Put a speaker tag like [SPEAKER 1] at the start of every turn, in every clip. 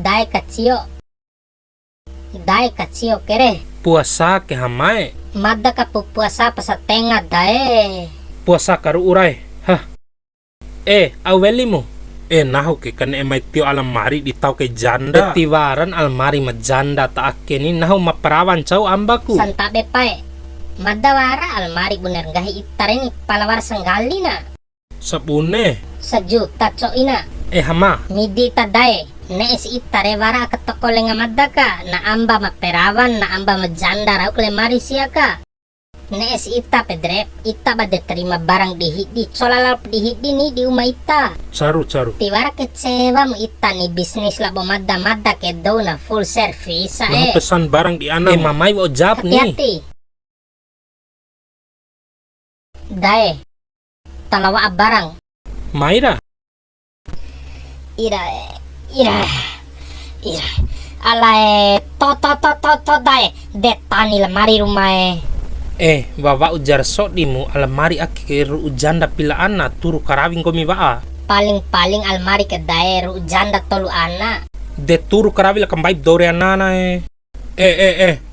[SPEAKER 1] Dae kacio kere.
[SPEAKER 2] Puasa ke hamae.
[SPEAKER 1] Madda ka puasa pasa tenga dae.
[SPEAKER 2] Puasa karu urai. Hah. Aweli mo. Nahu ke kan emai tio almari di tau ke janda. Tiwaran almari ma janda ta akeni nahu maperawan cau ambaku.
[SPEAKER 1] Santabe pae. Madda wara almari bener gahi itareni palawar senggali na.
[SPEAKER 2] Sabune.
[SPEAKER 1] Sejuta co ina.
[SPEAKER 2] Hama.
[SPEAKER 1] Midi tadae. Nees itare wara ka toko lenga madda ka. Na amba maperawan na amba majanda rauk lemari siya ka. Nees ita pedrep, ita ba terima barang dihidi, solalap dihidi ni di uma ita.
[SPEAKER 2] Caru.
[SPEAKER 1] Tiwara kecewa mo ita ni bisnis labo madda ke daw na full service
[SPEAKER 2] Nah, pesan barang di ana. Mamay mo jap ni.
[SPEAKER 1] Hati-hati. Dae, talawa barang.
[SPEAKER 2] Mayra.
[SPEAKER 1] Ira. Alae, to dae, detani lemari rumah.
[SPEAKER 2] Wawa ujar sok dimu almari akhir ujanda pila ana turu karawing komi waa.
[SPEAKER 1] Paling almari ke daerah ujanda tolu ana.
[SPEAKER 2] De turu karawil kambaib dore anana.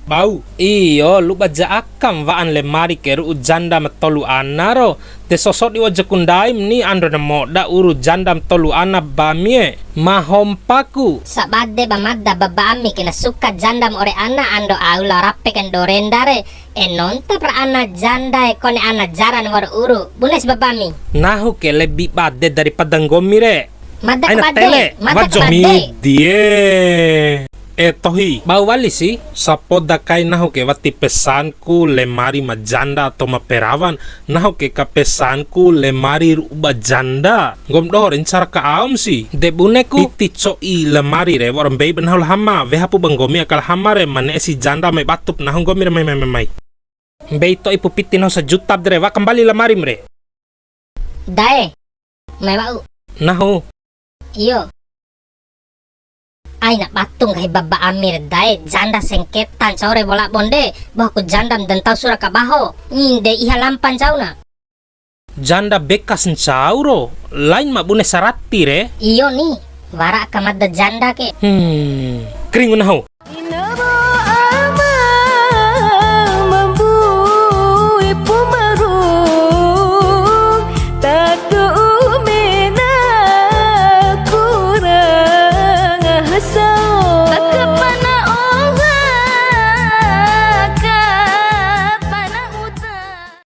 [SPEAKER 2] Bau. Iyo lu baja akam waan lemari ke ujanda matolu ana ro. De sosok di wajah kundaim ni andro na moda uru janda matolu ana bamie. Mahompaku.
[SPEAKER 1] Sabade bamadda babami kina suka jandam ore ana ando aula rappe kan dorendare. Nonta pra ana janda kone ana jaran war uru. Bunes babami.
[SPEAKER 2] Nahu ke lebih bade daripada ngomire.
[SPEAKER 1] Madda
[SPEAKER 2] Aina
[SPEAKER 1] kabade.
[SPEAKER 2] tele.
[SPEAKER 1] Madda
[SPEAKER 2] Wajo
[SPEAKER 1] kabade.
[SPEAKER 2] mi die. Tohi. Bau wali sih. Sapoda kai nahu ke wati pesanku lemari majanda atau maperawan. Nahu ke ka pesanku lemari ruba janda. Gom dohorin cara ka aom sih. De buneku iti coi lemari re waram bei benhaul hama. Vehapu banggomi akal hama re mane si janda mai batup nahu gomi re mai. Bei to ipu piti nahu sejuta dre wa kembali lemari mre.
[SPEAKER 1] Dae. Mai bau.
[SPEAKER 2] Nahu.
[SPEAKER 1] Iyo. Ay na patung kay baba amir dae janda sengketan sore bola bonde bah ku jandam dan tau sura kabaho inde ihalampan na.
[SPEAKER 2] Janda bekas ncauro lain mak bune sarati re.
[SPEAKER 1] Iyo ni wara kamada janda ke.
[SPEAKER 2] Kering unahu.